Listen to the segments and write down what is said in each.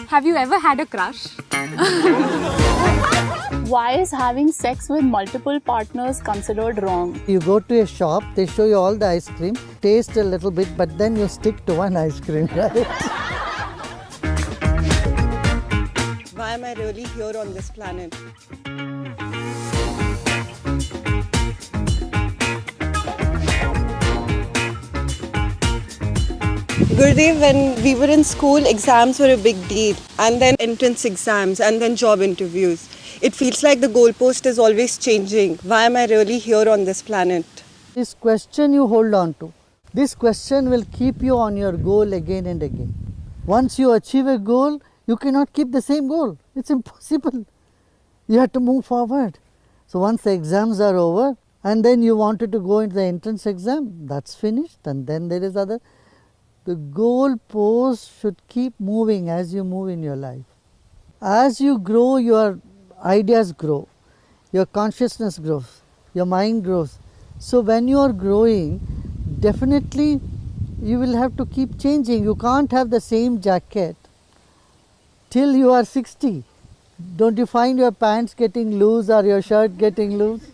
Have you ever had a crush? Why is having sex with multiple partners considered wrong? You go to a shop, they show you all the ice cream, taste a little bit, but then you stick to one ice cream, right? Why am I really here on this planet? Gurudev, when we were in school, exams were a big deal, and then entrance exams, and then job interviews. It feels like the goalpost is always changing. Why am I really here on this planet? This question you hold on to. This question will keep you on your goal again and again. Once you achieve a goal, you cannot keep the same goal. It's impossible. You have to move forward. So once the exams are over, and then you wanted to go into the entrance exam, that's finished, and then there is other. The goal post should keep moving as you move in your life. As you grow, your ideas grow, your consciousness grows, your mind grows. So when you are growing, definitely you will have to keep changing. You can't have the same jacket till you are 60. Don't you find your pants getting loose or your shirt getting loose?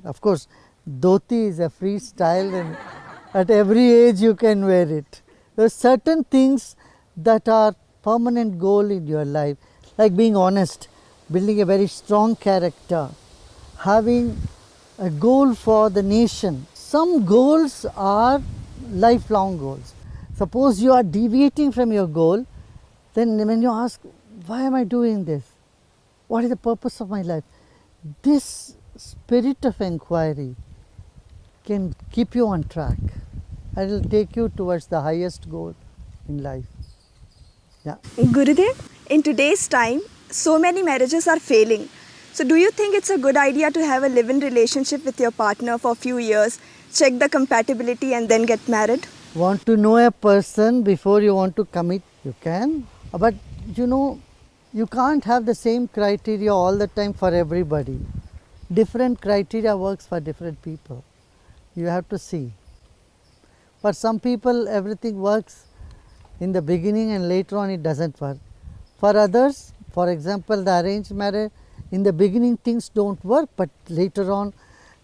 Of course, dhoti is a free style and at every age you can wear it. There are certain things that are permanent goal in your life, like being honest, building a very strong character, having a goal for the nation. Some goals are lifelong goals. Suppose you are deviating from your goal, then when you ask, why am I doing this? What is the purpose of my life? This spirit of inquiry can keep you on track. It will take you towards the highest goal in life. Yeah. Gurudev, in today's time, so many marriages are failing. So do you think it's a good idea to have a live-in relationship with your partner for a few years, check the compatibility and then get married? Want to know a person before you want to commit? You can. But you know, you can't have the same criteria all the time for everybody. Different criteria works for different people. You have to see. For some people, everything works in the beginning and later on it doesn't work. For others, for example, the arranged marriage, in the beginning things don't work, but later on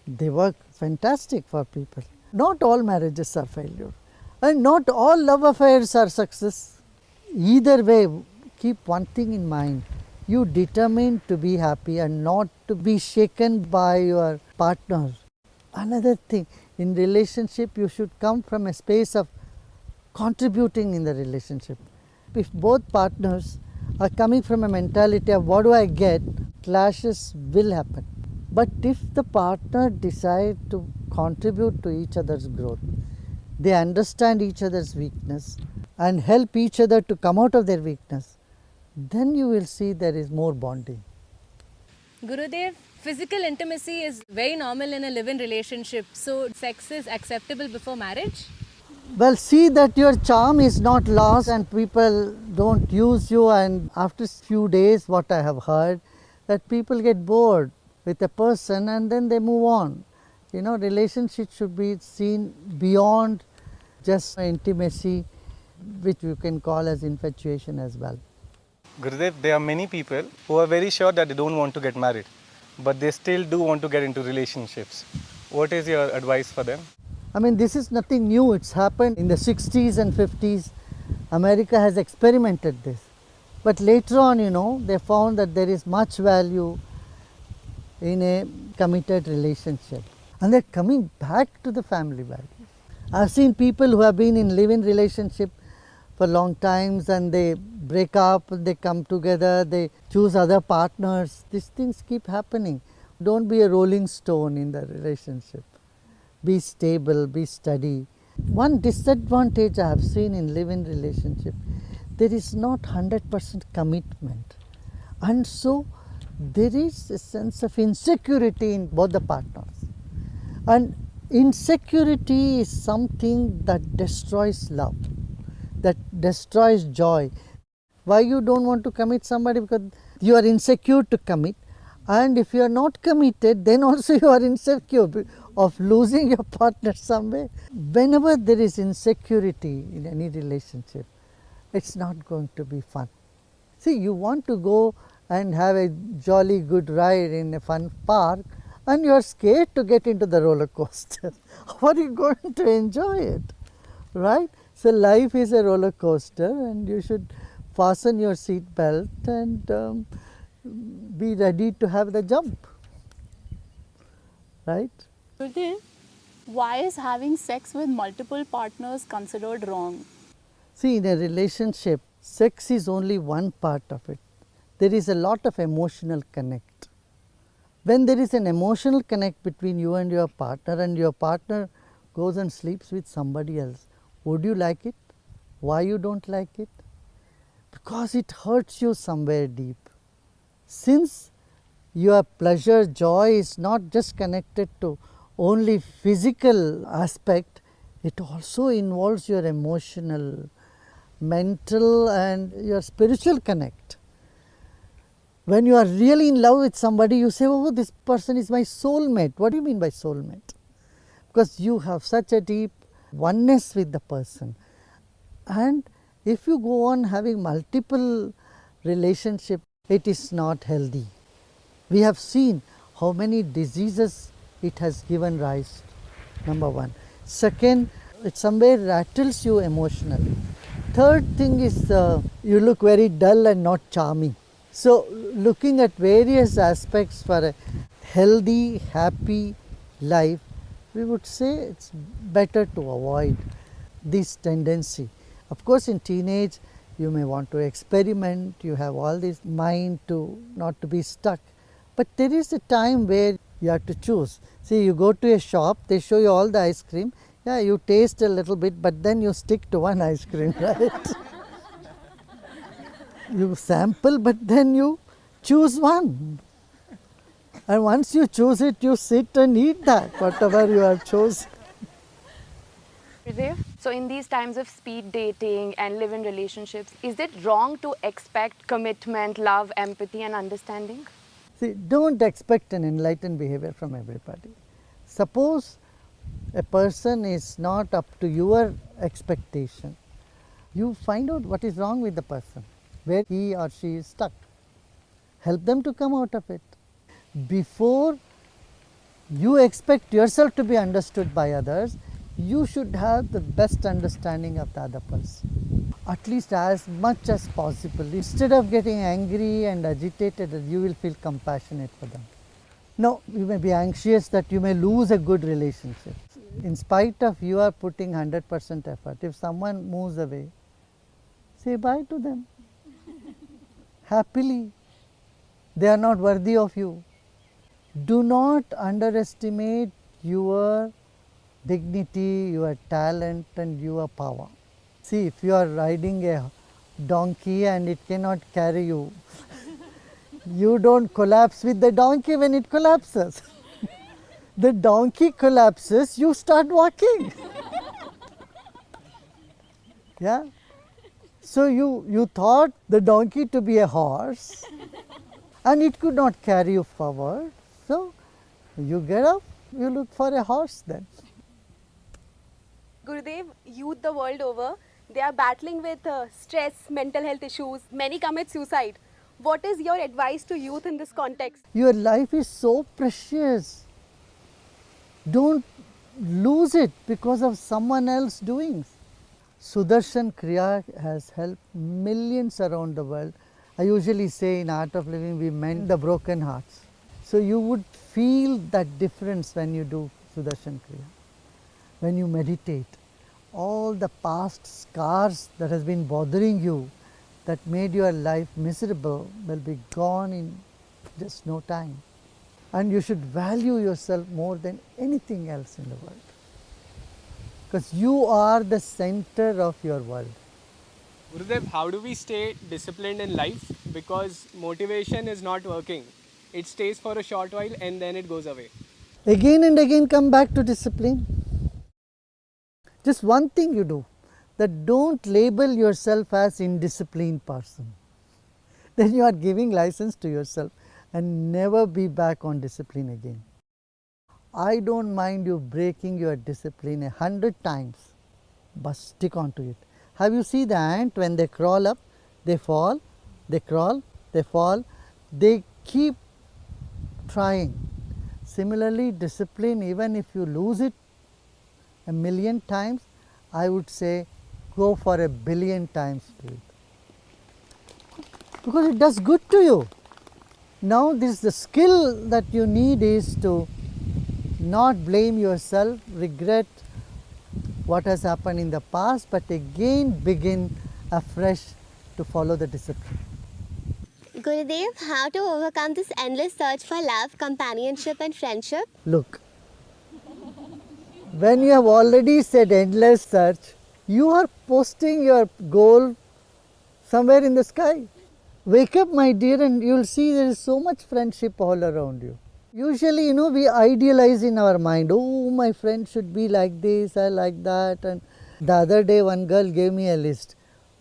they work fantastic for people. Not all marriages are failure, and not all love affairs are success. Either way, keep one thing in mind. You determine to be happy and not to be shaken by your partner. Another thing, in relationship you should come from a space of contributing in the relationship. If both partners are coming from a mentality of what do I get, clashes will happen. But if the partner decide to contribute to each other's growth, they understand each other's weakness and help each other to come out of their weakness, then you will see there is more bonding. Gurudev, physical intimacy is very normal in a live-in relationship. So sex is acceptable before marriage? Well, see that your charm is not lost and people don't use you, and after few days what I have heard, that people get bored with a person and then they move on. You know, relationship should be seen beyond just intimacy, which you can call as infatuation as well. Gurudev, there are many people who are very sure that they don't want to get married, but they still do want to get into relationships. What is your advice for them? I mean, this is nothing new. It's happened in the 60s and 50s. America has experimented this. But later on, you know, they found that there is much value in a committed relationship. And they're coming back to the family values. I've seen people who have been in live-in relationship for long times and they break up, they come together, they choose other partners. These things keep happening. Don't be a rolling stone in the relationship. Be stable, be steady. One disadvantage I have seen in live-in relationship, there is not 100% commitment. And so there is a sense of insecurity in both the partners. And insecurity is something that destroys love, that destroys joy. Why you don't want to commit somebody? Because you are insecure to commit. And if you are not committed, then also you are insecure. of losing your partner somewhere. Whenever there is insecurity in any relationship, it's not going to be fun. See, you want to go and have a jolly good ride in a fun park and you are scared to get into the roller coaster. How are you going to enjoy it? Right? So, life is a roller coaster and you should fasten your seat belt and be ready to have the jump. Right? Gurdev, why is having sex with multiple partners considered wrong? See, in a relationship, sex is only one part of it. There is a lot of emotional connect. When there is an emotional connect between you and your partner goes and sleeps with somebody else, would you like it? Why you don't like it? Because it hurts you somewhere deep. Since your pleasure, joy is not just connected to only physical aspect, it also involves your emotional, mental and your spiritual connect. When you are really in love with somebody, you say, oh, this person is my soulmate. What do you mean by soulmate? Because you have such a deep oneness with the person. And if you go on having multiple relationships, it is not healthy. We have seen how many diseases it has given rise to, number one. Second, it somewhere rattles you emotionally. Third thing is you look very dull and not charming. So, looking at various aspects for a healthy, happy life, we would say it's better to avoid this tendency. Of course, in teenage, you may want to experiment, you have all this mind to not to be stuck. But there is a time where you have to choose. See, you go to a shop, they show you all the ice cream. Yeah, you taste a little bit, but then you stick to one ice cream, right? You sample, but then you choose one. And once you choose it, you sit and eat that, whatever you have chosen. Gurdev, so in these times of speed dating and live-in relationships, is it wrong to expect commitment, love, empathy and understanding? See, don't expect an enlightened behavior from everybody. Suppose a person is not up to your expectation, you find out what is wrong with the person, where he or she is stuck. Help them to come out of it. Before you expect yourself to be understood by others, you should have the best understanding of the other person, at least as much as possible. Instead of getting angry and agitated, you will feel compassionate for them. Now, you may be anxious that you may lose a good relationship. In spite of you are putting 100% effort, if someone moves away, say bye to them happily. They are not worthy of you. Do not underestimate your dignity, your talent and your power. See, if you are riding a donkey and it cannot carry you, you don't collapse with the donkey when it collapses. The donkey collapses, you start walking. Yeah. So you thought the donkey to be a horse and it could not carry you forward. So you get up, you look for a horse then. Gurudev, youth the world over, they are battling with stress, mental health issues. Many commit suicide. What is your advice to youth in this context? Your life is so precious. Don't lose it because of someone else's doings. Sudarshan Kriya has helped millions around the world. I usually say in Art of Living, we mend the broken hearts. So you would feel that difference when you do Sudarshan Kriya. When you meditate, all the past scars that has been bothering you, that made your life miserable, will be gone in just no time. And you should value yourself more than anything else in the world. Because you are the center of your world. Gurudev, how do we stay disciplined in life? Because motivation is not working. It stays for a short while and then it goes away. Again and again come back to discipline. Just one thing you do, that don't label yourself as indisciplined person. Then you are giving license to yourself and never be back on discipline again. I don't mind you breaking your discipline 100 times, but stick on to it. Have you seen the ant when they crawl up, they fall, they crawl, they fall, they keep trying. Similarly, discipline, even if you lose it a million times, I would say go for a billion times to it. Because it does good to you. Now this the skill that you need is to not blame yourself, regret what has happened in the past, but again begin afresh to follow the discipline. Gurudev, how to overcome this endless search for love, companionship and friendship? Look, when you have already said endless search, you are posting your goal somewhere in the sky. Wake up, my dear, and you will see there is so much friendship all around you. Usually, we idealize in our mind, oh, my friend should be like this, I like that. And the other day, one girl gave me a list,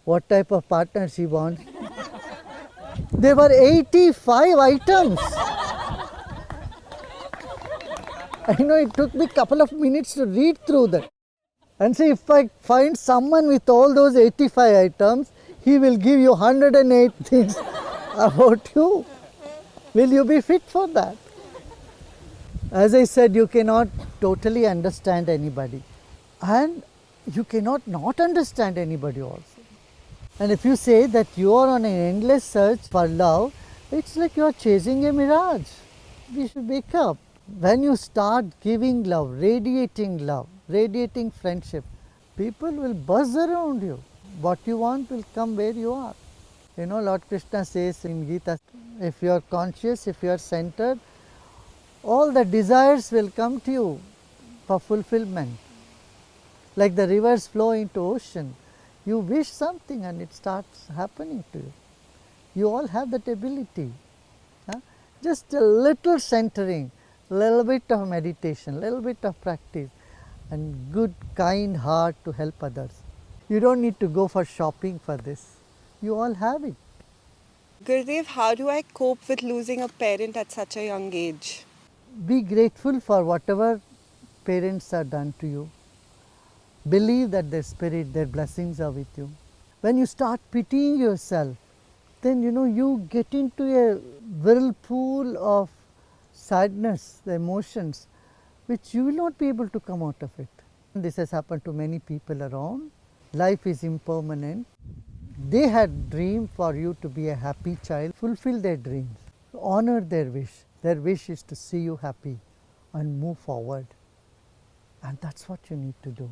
what type of partner she wants. There were 85 items. I know it took me a couple of minutes to read through that. And see, if I find someone with all those 85 items, he will give you 108 things about you. Will you be fit for that? As I said, you cannot totally understand anybody. And you cannot not understand anybody also. And if you say that you are on an endless search for love, it's like you are chasing a mirage. We should wake up. When you start giving love, radiating friendship, people will buzz around you. What you want will come where you are. Lord Krishna says in Gita, if you are conscious, if you are centered, all the desires will come to you for fulfillment. Like the rivers flow into ocean. You wish something and it starts happening to you. You all have that ability. Just a little centering, little bit of meditation, little bit of practice, and good, kind heart to help others. You don't need to go for shopping for this. You all have it. Gurudev, how do I cope with losing a parent at such a young age? Be grateful for whatever parents are done to you. Believe that their spirit, their blessings are with you. When you start pitying yourself, then you get into a whirlpool of sadness, the emotions, which you will not be able to come out of it. This has happened to many people around. Life is impermanent. They had dreamed for you to be a happy child. Fulfill their dreams. Honor their wish. Their wish is to see you happy and move forward. And that's what you need to do.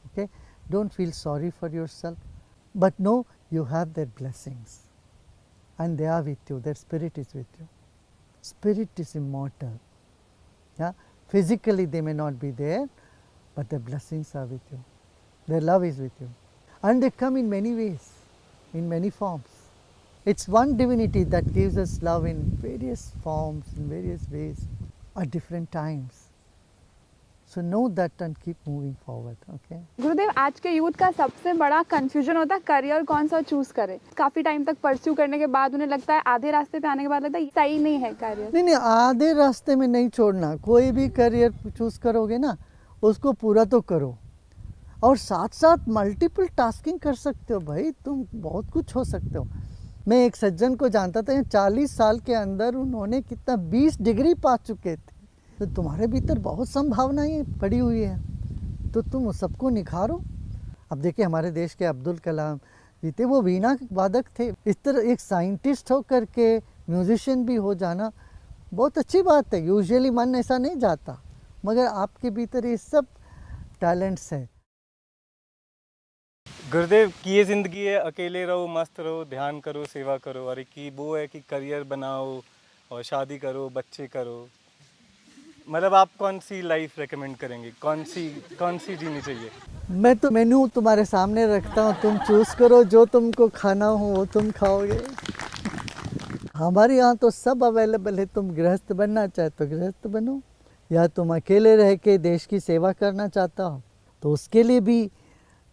Okay? Don't feel sorry for yourself, but know you have their blessings and they are with you. Their spirit is with you. Spirit is immortal. Yeah? Physically they may not be there, but their blessings are with you. Their love is with you. And they come in many ways, in many forms. It's one divinity that gives us love in various forms, in various ways, at different times. So know that and keep moving forward, okay? गुरुदेव, आज के youth का सबसे बड़ा confusion होता है career कौन सा choose करे. काफी टाइम तक परस्यू करने के बाद उन्हें लगता है, आधे रास्ते पे आने के बाद लगता है सही नहीं है करियर. नहीं, आधे रास्ते में नहीं छोड़ना. कोई भी करियर चूज करोगे ना, उसको पूरा तो करो. और साथ साथ मल्टीपल टास्किंग कर सकते हो भाई, तुम बहुत कुछ हो सकते हो. मैं एक सज्जन को जानता था, 40 साल के अंदर उन्होंने कितना 20 डिग्री पा चुके थे. तो तुम्हारे भीतर बहुत संभावनाएं पड़ी हुई है, तो तुम सबको निखारो. अब देखिए हमारे देश के अब्दुल कलाम जी थे, वो वीणा वादक थे. इस तरह एक साइंटिस्ट होकर के म्यूजिशियन भी हो जाना बहुत अच्छी बात है. यूजुअली मन ऐसा नहीं जाता, मगर आपके भीतर ये सब टैलेंट्स है. गुरुदेव की ये ज़िंदगी है, अकेले रहो, मस्त रहो, ध्यान करो, सेवा करो. और की वो है कि करियर बनाओ और शादी करो, बच्चे करो. मतलब आप कौन सी लाइफ रेकमेंड करेंगे, कौन सी जीनी चाहिए? मैं तो मेन्यू तुम्हारे सामने रखता हूँ, तुम चूज़ करो जो तुमको खाना हो वो तुम खाओगे. हमारे यहाँ तो सब अवेलेबल है. तुम गृहस्थ बनना चाहे तो गृहस्थ बनो, या तुम अकेले रह के देश की सेवा करना चाहता हो तो उसके लिए भी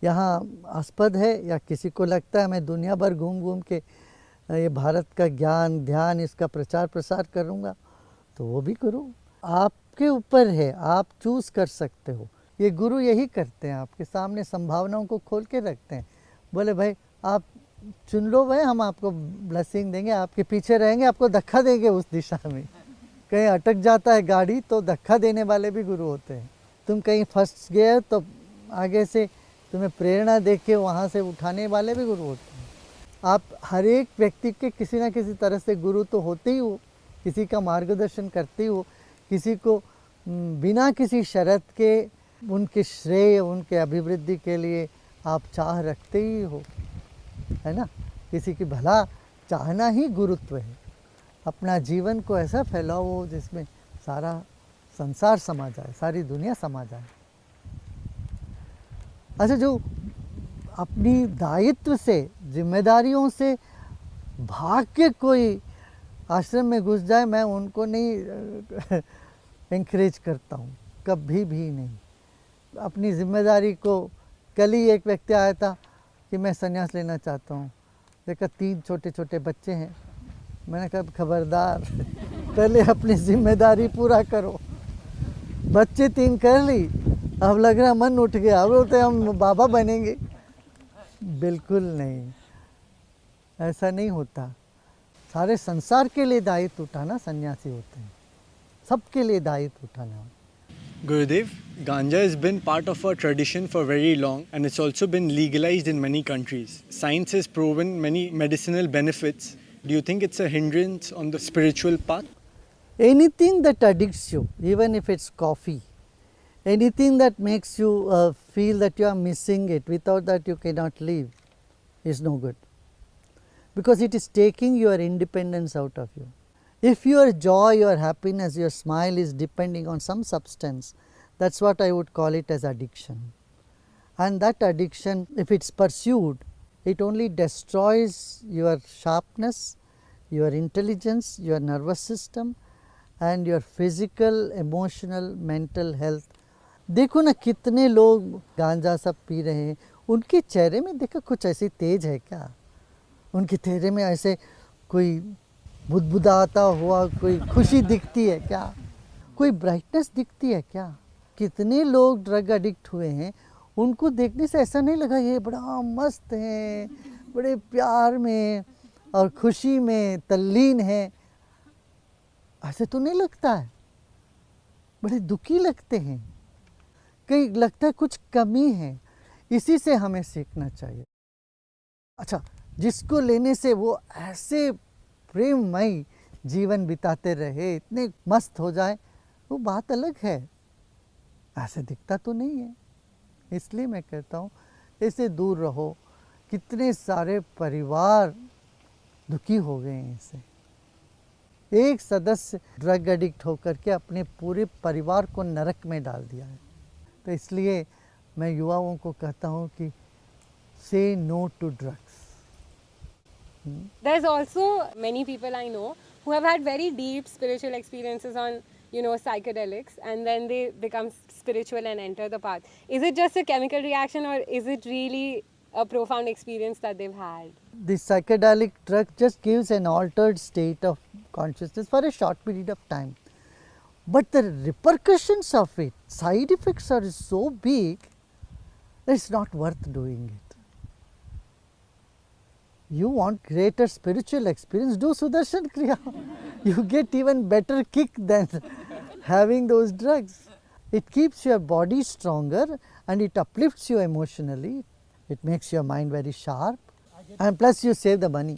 यहाँ आस्पद है. या किसी को लगता है मैं दुनिया भर घूम घूम के ये भारत का ज्ञान ध्यान इसका प्रचार प्रसार करूँगा, तो वो भी करो. आप आपके ऊपर है, आप चूज़ कर सकते हो। ये गुरु यही करते हैं, आपके सामने संभावनाओं को खोल के रखते हैं। बोले भाई आप चुन लो भाई, हम आपको ब्लेसिंग देंगे, आपके पीछे रहेंगे, आपको धक्का देंगे उस दिशा में। कहीं अटक जाता है गाड़ी तो धक्का देने वाले भी गुरु होते हैं। तुम कहीं फंस गए तो आगे से तुम्हें प्रेरणा दे के वहाँ से उठाने वाले भी गुरु होते हैं। आप हर एक व्यक्ति के किसी न किसी तरह से गुरु तो होते ही हो, किसी का मार्गदर्शन करते ही हो, किसी को बिना किसी शर्त के उनके श्रेय, उनके अभिवृद्धि के लिए आप चाह रखते ही हो, है ना। किसी की भला चाहना ही गुरुत्व है। अपना जीवन को ऐसा फैलाओ जिसमें सारा संसार समा जाए, सारी दुनिया समा जाए। अच्छा, जो अपनी दायित्व से, जिम्मेदारियों से भाग के कोई आश्रम में घुस जाए, मैं उनको नहीं एंकरेज करता हूँ, कभी भी नहीं। अपनी जिम्मेदारी को, कल ही एक व्यक्ति आया था कि मैं संन्यास लेना चाहता हूँ, देखा 3 छोटे छोटे बच्चे हैं। मैंने कहा खबरदार, पहले अपनी जिम्मेदारी पूरा करो। बच्चे 3 कर ली, अब लग रहा मन उठ गया, अब बोलते हम बाबा बनेंगे। बिल्कुल नहीं, ऐसा नहीं होता। सारे संसार के लिए दायित्व उठाना सन्यासी होते हैं, सबके लिए दायित्व उठाना। Gurudev, ganja has been part of our tradition for very long and it's also been legalized in many countries. Science has proven many medicinal benefits. Do you think it's a hindrance on the spiritual path? Anything that addicts you, even if it's coffee, anything that makes you feel that you are missing it, without that you cannot live, is no good. Because it is taking your independence out of you. If your joy, your happiness, your smile is depending on some substance, that's what I would call it as addiction. And that addiction, if it's pursued, it only destroys your sharpness, your intelligence, your nervous system, and your physical, emotional, mental health. देखो ना कितने लोग गांजा सब P रहे हैं, उनके चेहरे में देखो कुछ ऐसी तेज है क्या? उनके चेहरे में ऐसे कोई बुदबुदाता हुआ कोई खुशी दिखती है क्या? कोई ब्राइटनेस दिखती है क्या? कितने लोग ड्रग एडिक्ट हुए हैं, उनको देखने से ऐसा नहीं लगा ये बड़ा मस्त हैं, बड़े प्यार में और खुशी में तल्लीन है, ऐसे तो नहीं लगता है। बड़े दुखी लगते हैं, कहीं लगता है कुछ कमी है। इसी से हमें सीखना चाहिए। अच्छा, जिसको लेने से वो ऐसे प्रेममय जीवन बिताते रहे, इतने मस्त हो जाए, वो बात अलग है। ऐसे दिखता तो नहीं है, इसलिए मैं कहता हूँ इससे दूर रहो। कितने सारे परिवार दुखी हो गए हैं इससे। एक सदस्य ड्रग एडिक्ट होकर के अपने पूरे परिवार को नरक में डाल दिया है। तो इसलिए मैं युवाओं को कहता हूँ कि say no to drugs. There's also many people I know who have had very deep spiritual experiences on, psychedelics, and then they become spiritual and enter the path. Is it just a chemical reaction, or is it really a profound experience that they've had? The psychedelic drug just gives an altered state of consciousness for a short period of time. But the repercussions of it, side effects are so big, that it's not worth doing it. You want greater spiritual experience, do Sudarshan Kriya. You get even better kick than having those drugs. It keeps your body stronger and it uplifts you emotionally. It makes your mind very sharp, and plus you save the money.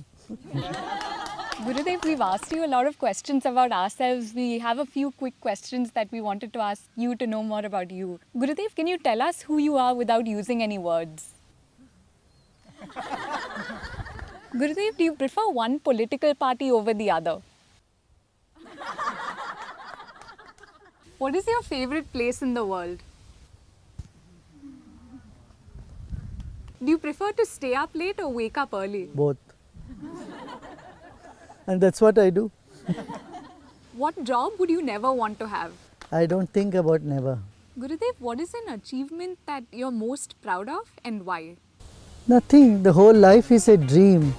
Gurudev, we've asked you a lot of questions about ourselves. We have a few quick questions that we wanted to ask you to know more about you. Gurudev, can you tell us who you are without using any words? Gurudev, do you prefer one political party over the other? What is your favorite place in the world? Do you prefer to stay up late or wake up early? Both. And that's what I do. What job would you never want to have? I don't think about never. Gurudev, what is an achievement that you're most proud of and why? Nothing. The whole life is a dream.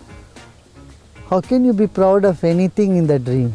How can you be proud of anything in the dream?